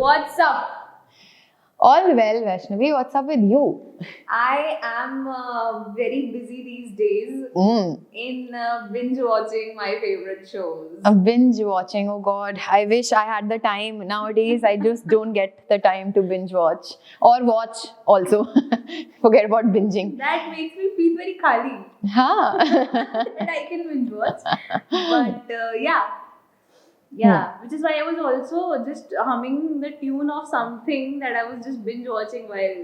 What's up? All well, Vaishnavi. What's up with you? I am very busy these days in binge watching my favorite shows. Binge watching. Oh God, I wish I had the time. Nowadays, I just don't get the time to binge watch or watch also. Forget about binging. That makes me feel very khali Huh. that I can binge watch. But yeah, which is why I was also just humming the tune of something that I was just binge watching while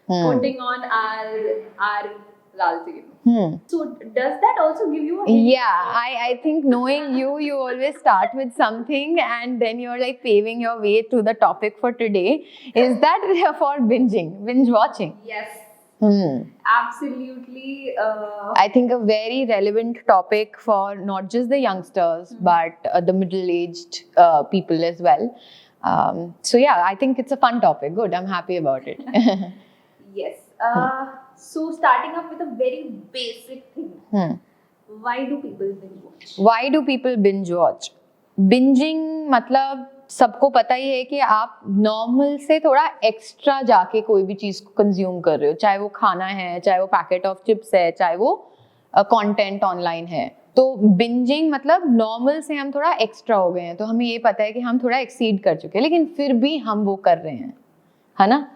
putting on our Lal Teen. So does that also give you a hint? Yeah, I think knowing you, you always start with something and then you're like paving your way to the topic for today. Is that for binging, binge watching? Yes. Absolutely. I think a very relevant topic for not just the youngsters, but the middle-aged people as well. So yeah, I think it's a fun topic. Good, I'm happy about it. Yes. So starting up with a very basic thing. Why do people binge watch? Why do people binge watch? Binging मतलब सबको पता ही है कि आप normal से थोड़ा extra जाके कोई भी चीज को कंज्यूम कर रहे हो, चाहे वो खाना है, चाहे वो पैकेट ऑफ चिप्स है, चाहे वो कंटेंट ऑनलाइन है. तो बिंजिंग मतलब नॉर्मल से हम थोड़ा एक्स्ट्रा हो गए हैं, तो हमें ये पता है कि हम थोड़ा एक्सीड कर चुके हैं, लेकिन फिर भी हम वो कर रहे हैं, है ना.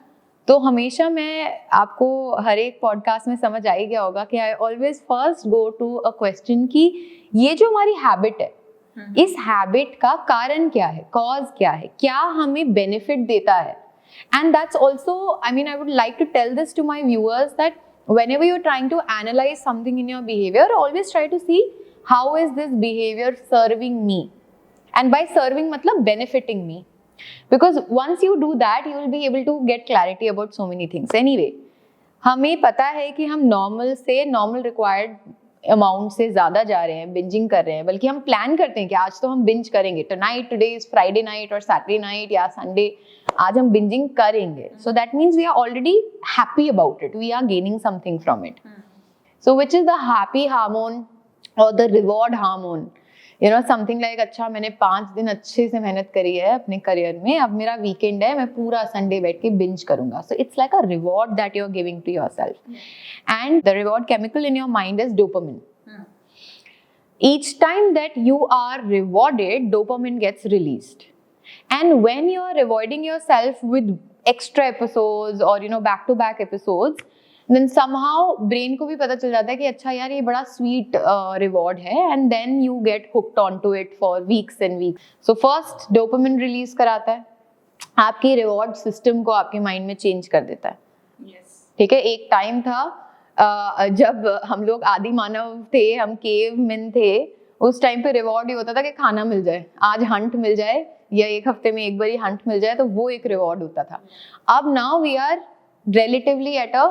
तो हमेशा मैं आपको हर एक पॉडकास्ट में समझ आ ही गया होगा कि I always first go to a question कि ये जो हमारी हैबिट है, इस हैबिट का कारण क्या है, कॉज क्या है, क्या हमें बेनिफिट देता है. And that's also, I mean, I would like to tell this to my viewers that whenever you're trying to analyze something in your behavior, always try to see how is this behavior serving me, and by serving matlab benefiting me, because once you do that you will be able to get clarity about so many things. Anyway, हमें पता है कि हम normal से normal required amount से ज़्यादा जा रहे हैं, बिंजिंग कर रहे हैं, बल्कि हम प्लान करते हैं कि आज तो हम बिंज करेंगे, tonight, today is Friday night और सैटरडे नाइट या संडे, आज हम बिंजिंग करेंगे. So that means we are already happy about it, we are gaining something from it. So which is the happy hormone और the reward hormone. You know, something like, अच्छा मैंने 5 दिन अच्छे से मेहनत करी है अपने करियर में, अब मेरा वीकेंड है, मैं पूरा संडे बैठ के बिंज करूंगा. So it's like a reward that you are giving to yourself, and the reward chemical in your mind is dopamine. Each time that you are rewarded, dopamine gets released, and when you are rewarding yourself with extra episodes or back to back episodes, then somehow brain को भी पता चल जाता है कि अच्छा यार ये बड़ा sweet reward है, and then you get hooked onto it for weeks and weeks. So first dopamine release कराता है, आपकी reward system को आपके mind में change कर देता है. Yes. ठीक है. एक टाइम था जब हम लोग आदि मानव थे, हम केव मैन थे, उस टाइम पे रिवॉर्ड ही होता था कि खाना मिल जाए, आज हंट मिल जाए या एक हफ्ते में एक बार हंट मिल जाए, तो वो एक रिवॉर्ड होता था. अब now we are relatively at a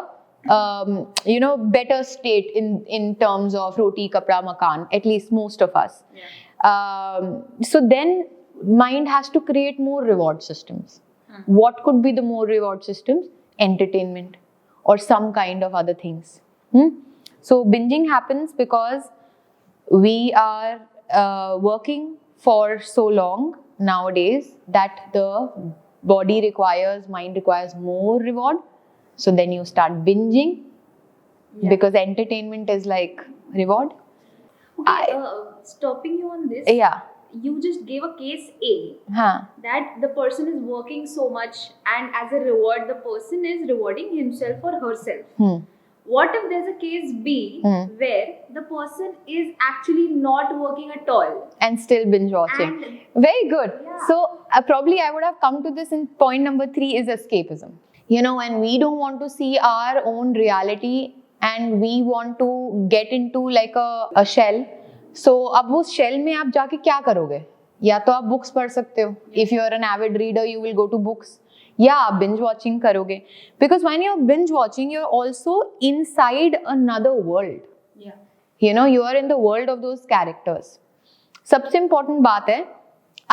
better state in terms of roti kapra makan, at least most of us. So then mind has to create more reward systems. What could be the more reward systems? Entertainment or some kind of other things. So binging happens because we are working for so long nowadays that the body requires, mind requires more reward. So then you start binging because entertainment is like reward. Okay, stopping you on this. Yeah. You just gave a case A, that the person is working so much, and as a reward the person is rewarding himself or herself. What if there's a case B where the person is actually not working at all and still binge watching? Very good. Yeah. So probably I would have come to this in point number 3 is escapism. You know, when we don't want to see our own reality and we want to get into like a shell. So अब उस shell में आप जाके क्या करोगे? या तो आप बुक्स पढ़ सकते हो. If you are an avid reader, you will go to books. या आप binge watching करोगे. Because when you are binge watching, you are also inside another world. Yeah. You know, you are in the world of those characters. सबसे important बात है,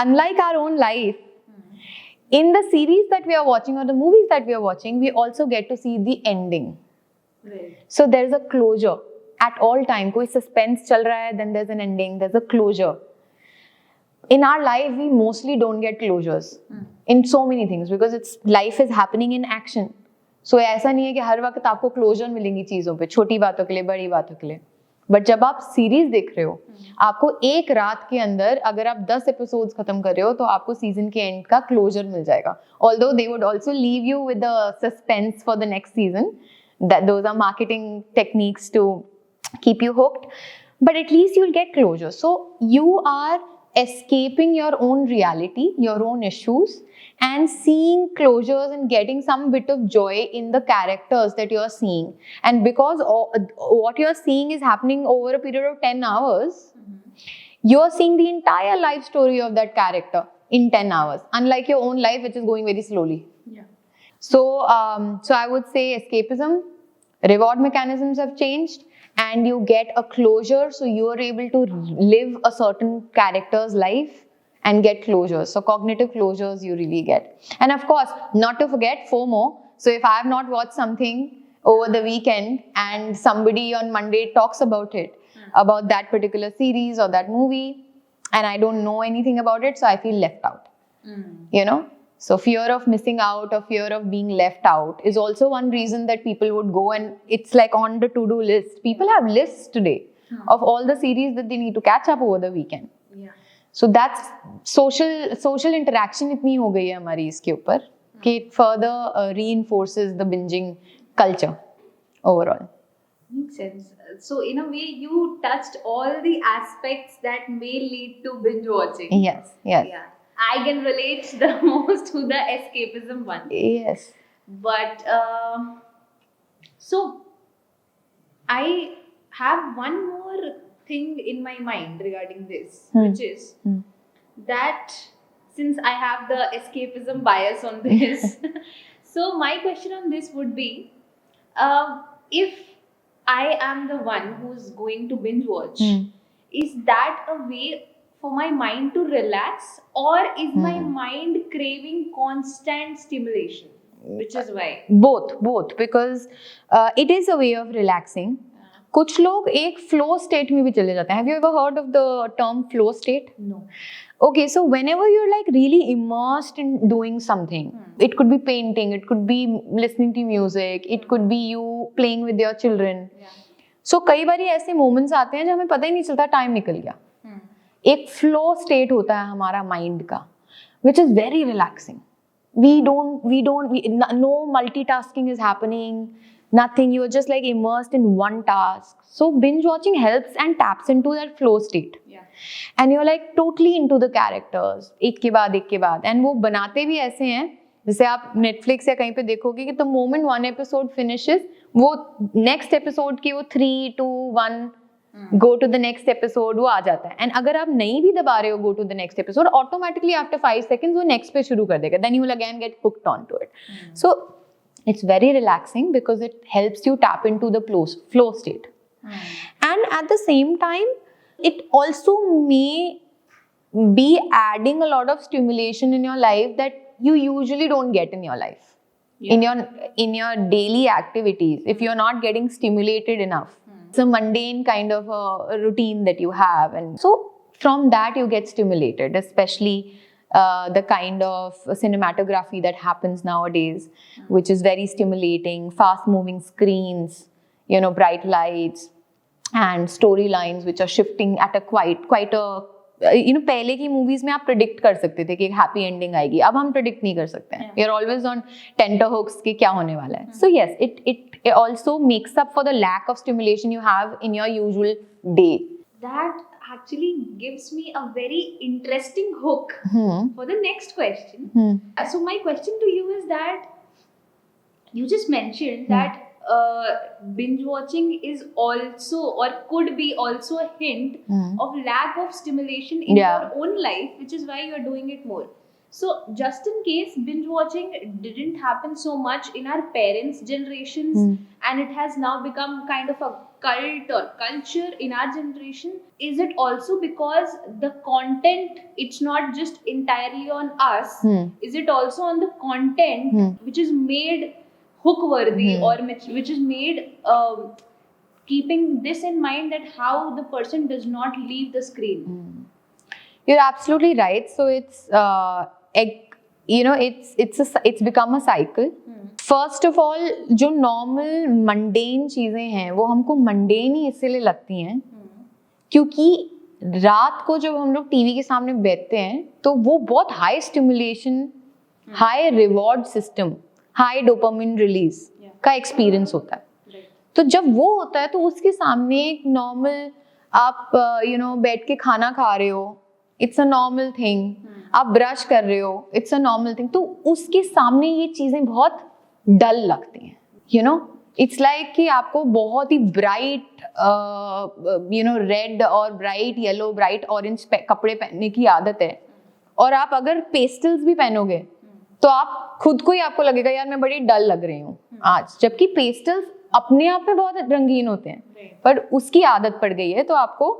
unlike our own life, in the series that we are watching or the movies that we are watching, we also get to see the ending. Right. So there is a closure. At all time, कोई suspense चल रहा है, then there's an ending, there's a closure. in our life we mostly don't get closures in so many things because it's life is happening in action. So ऐसा नहीं है कि हर वक्त आपको क्लोजर मिलेंगी चीज़ों पे, छोटी बातों के लिए, बड़ी बातों के लिए. बट जब आप सीरीज देख रहे हो, आपको एक रात के अंदर अगर आप 10 एपिसोड्स खत्म कर रहे हो तो आपको सीजन के एंड का क्लोजर मिल जाएगा. Although they would also leave you with the suspense for the next season. That those are marketing techniques to keep you hooked, but at least you'll get closure. So you are escaping your own reality, your own issues, and seeing closures and getting some bit of joy in the characters that you're seeing. And because what you're seeing is happening over a period of 10 hours, you're seeing the entire life story of that character in 10 hours, unlike your own life, which is going very slowly. Yeah. So I would say escapism, reward mechanisms have changed, and you get a closure, so you are able to live a certain character's life and get closure. So cognitive closures you really get. And of course, not to forget FOMO. So if I have not watched something over the weekend and somebody on Monday talks about it, about that particular series or that movie, and I don't know anything about it, so I feel left out. You know? So fear of missing out or fear of being left out is also one reason that people would go, and it's like on the to-do list. People have lists today of all the series that they need to catch up over the weekend. Yeah. So that's social interaction इतनी हो गई है हमारी इसके ऊपर कि it further reinforces the binging culture overall. Makes sense. So in a way, you touched all the aspects that may lead to binge watching. Yes. Yes. Yeah. I can relate the most to the escapism one. Yes. But so I have one more thing in my mind regarding this, which is that since I have the escapism bias on this, so my question on this would be, if I am the one who's going to binge watch, is that a way for my mind to relax, or is my mind craving constant stimulation, which is why? Both, because it is a way of relaxing. कुछ लोग एक flow state में भी चले जाते हैं. Have you ever heard of the term flow state? No. Okay, so whenever you're like really immersed in doing something, it could be painting, it could be listening to music, it could be you playing with your children. Yeah. So कई बारी ऐसे moments आते हैं जब हमें पता ही नहीं चलता time निकल गया. एक फ्लो स्टेट होता है हमारा माइंड का, which is very relaxing. No multitasking is happening, nothing. You're just like immersed in one task. So binge watching helps and taps into that flow state. Yeah. And you're like totally into the characters, एक के बाद. And वो बनाते भी ऐसे हैं, जैसे आप Netflix या कहीं पे देखोगे कि the moment one episode finishes, वो next episode की वो 3, 2, 1 go to the next episode वो आ जाता है. And अगर आप नहीं भी दबा रहे हो go to the next episode, automatically after 5 seconds वो next पे शुरू कर देगा. Then you will again get hooked onto it. So it's very relaxing because it helps you tap into the flow state. And at the same time, it also may be adding a lot of stimulation in your life that you usually don't get in your life. Yeah. In your daily activities, if you're not getting stimulated enough. It's a mundane kind of a routine that you have, and so from that you get stimulated, especially the kind of cinematography that happens nowadays, which is very stimulating, fast moving screens, bright lights and storylines which are shifting at a quite a पहले की movies में आप predict कर सकते थे कि एक happy ending आएगी. अब हम प्रेडिक्ट नहीं कर सकते हैं. We are always on tenter hooks कि क्या होने वाला है. So yes, it also makes up for the lack of stimulation you have in your usual day. That actually gives me a very interesting hook for the next question. So my question to you is that you just mentioned that binge watching is also, or could be also, a hint of lack of stimulation in your own life, which is why you're doing it more. So just in case binge watching didn't happen so much in our parents' generations, and it has now become kind of a cult or culture in our generation, is it also because the content, it's not just entirely on us, is it also on the content which is made hook worthy, or which is made keeping this in mind, that how the person does not leave the screen? You're absolutely right. So it's become a cycle. First of all, जो normal mundane चीजें हैं वो हमको mundane ही इसलिए लगती हैं क्योंकि रात को जब हम लोग टीवी के सामने बैठते हैं तो वो बहुत high stimulation, high reward system, high dopamine release का एक्सपीरियंस होता है. तो जब वो होता है तो उसके सामने एक नॉर्मल आप बैठ के खाना खा रहे हो, इट्स अ नॉर्मल थिंग. आप ब्रश कर रहे हो, इट्स अ नॉर्मल थिंग. तो उसके सामने ये चीजें बहुत डल लगती हैं. इट्स लाइक कि आपको बहुत ही ब्राइट रेड और ब्राइट येलो, ब्राइट ऑरेंज कपड़े पहनने की आदत है और आप अगर पेस्टल्स भी पहनोगे तो आप खुद को ही आपको लगेगा यार मैं बड़ी डल लग रही हूँ आज. जबकि पेस्टल्स अपने आप में बहुत रंगीन होते हैं पर उसकी आदत पड़ गई है तो आपको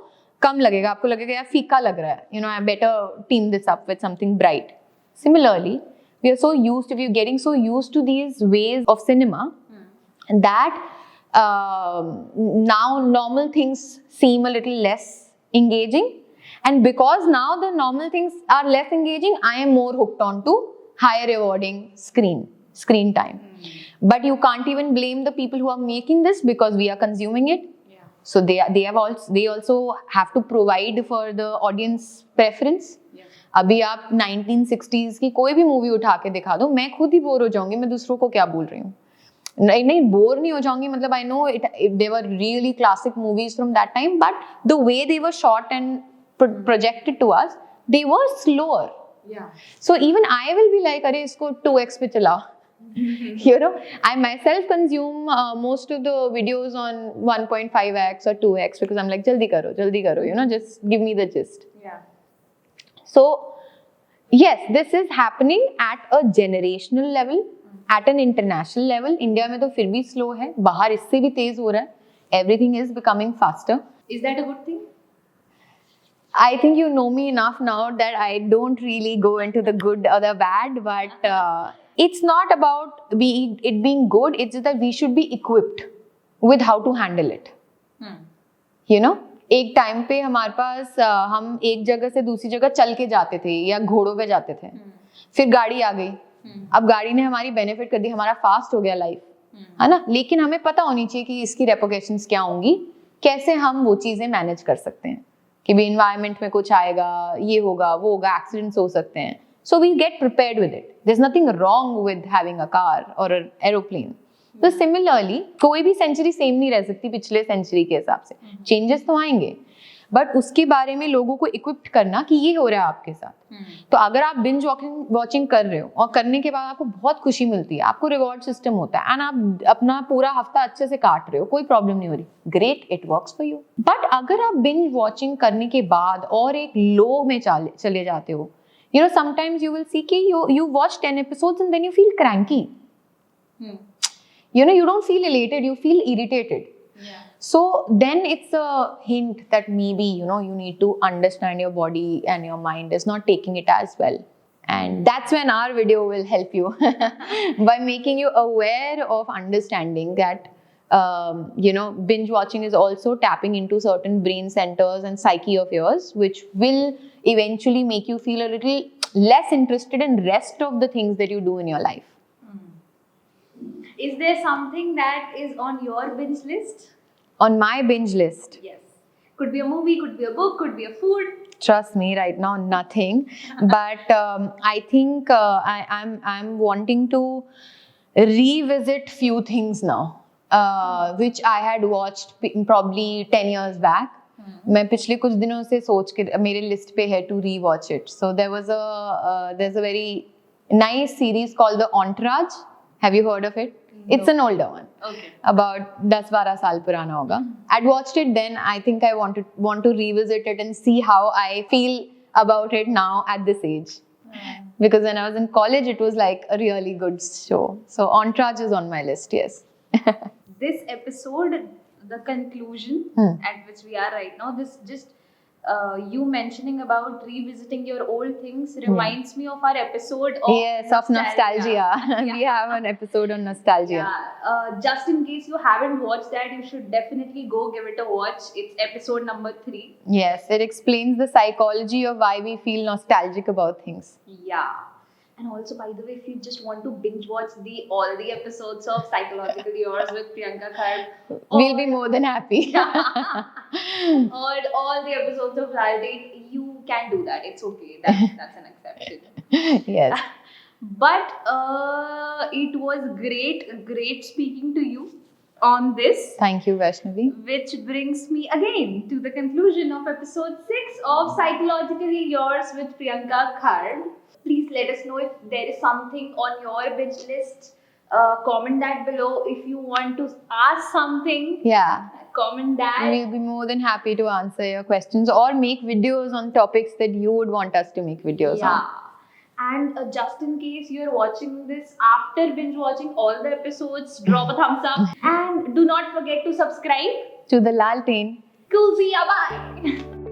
कम लगेगा. आपको लगेगा यार फीका लग रहा है. I better team this up with something bright. Similarly, we are getting so used to these ways of cinema that now normal things seem a little less engaging, and because now the normal things are less engaging, I am more hooked on to higher rewarding screen time. But you can't even blame the people who are making this because we are consuming it. So they also have to provide for the audience preference. अभी आप 1960s की कोई भी movie उठा के दिखा दो, मैं खुद ही बोर हो जाऊंगी. मैं दूसरों को क्या बोल रही हूँ. नहीं बोर नहीं हो जाऊंगी. मतलब I know they were really classic movies from that time, but the way they were shot and projected to us, they were slower. So even I will be like, अरे इसको 2x पे चला. I myself consume most of the videos on 1.5x or 2x because I'm like jaldi karo, just give me the gist. So yes, this is happening at a generational level, at an international level. India में तो फिर भी slow है, बाहर इससे भी तेज हो रहा है. Everything is becoming faster. Is that a good thing? I think you know me enough now that I don't really go into the good or the bad, but it's not about it being good, it's just that we should be equipped with how to handle it. एक time पे हमारे पास हम एक जगह से दूसरी जगह चल के जाते थे या घोड़ों पे जाते थे. फिर गाड़ी आ गई. अब गाड़ी ने हमारी बेनिफिट कर दी, हमारा फास्ट हो गया लाइफ, है ना. लेकिन हमें पता होनी चाहिए कि इसकी रेपोकेशंस क्या होंगी, कैसे हम वो चीजें मैनेज कर सकते हैं कि भी एनवायरनमेंट में कुछ आएगा, ये होगा वो होगा, एक्सीडेंट्स हो सकते हैं. So we get prepared with it. There's nothing wrong with having a car or an aeroplane. तो similarly, कोई भी सेंचुरी सेम नहीं रह सकती पिछले सेंचुरी के हिसाब से. चेंजेस तो आएंगे, बट उसके बारे में लोगों को इक्विप्ड करना कि ये हो रहा है आपके साथ. तो अगर आप बिंज वॉचिंग कर रहे हो और करने के बाद आपको बहुत खुशी मिलती है, आपको रिवॉर्ड सिस्टम होता है एंड आप अपना पूरा हफ्ता अच्छे से काट रहे हो, कोई प्रॉब्लम नहीं हो रही, great, it works for you. But अगर आप बिंज वॉचिंग करने के बाद और एक लो में चले जाते हो, sometimes you will see कि you watch 10 episodes and then you feel cranky. You don't feel elated, you feel irritated. So then it's a hint that maybe you need to understand your body and your mind is not taking it as well. And that's when our video will help you by making you aware of understanding that binge watching is also tapping into certain brain centers and psyche of yours, which will eventually make you feel a little less interested in rest of the things that you do in your life. Is there something that is on your binge list? On my binge list? Yes. Could be a movie, could be a book, could be a food. Trust me, right now nothing. But I think I'm wanting to revisit few things now, which I had watched probably 10 years back. मैं पिछले कुछ दिनों से सोच के मेरे list पे है to rewatch it. So there's a very nice series called The Entourage. Have you heard of it? No. It's an older one. Okay. About 10-12 साल पुराना होगा. I'd watched it then. I think I want to revisit it and see how I feel about it now at this age. Because when I was in college, it was like a really good show. So Entourage is on my list. Yes. This episode, the conclusion at which we are right now, this just you mentioning about revisiting your old things reminds me of our episode of of nostalgia. We have an episode on nostalgia. Yeah. Just in case you haven't watched that, you should definitely go give it a watch. It's episode number 3. Yes, it explains the psychology of why we feel nostalgic about things. Yeah. And also, by the way, if you just want to binge watch all the episodes of Psychologically Yours with Priyanka Kharb, we'll be more than happy. Or all the episodes of Validate, you can do that. It's okay. That's an exception. Yes. But it was great speaking to you on this. Thank you, Vaishnavi. Which brings me again to the conclusion of episode 6 of Psychologically Yours with Priyanka Kharb. Please let us know if there is something on your binge list. Comment that below. If you want to ask something, comment that. We'll be more than happy to answer your questions or make videos on topics that you would want us to make videos on. And just in case you're watching this after binge watching all the episodes, drop a thumbs up and do not forget to subscribe to the Laltain. Cool, see ya, bye.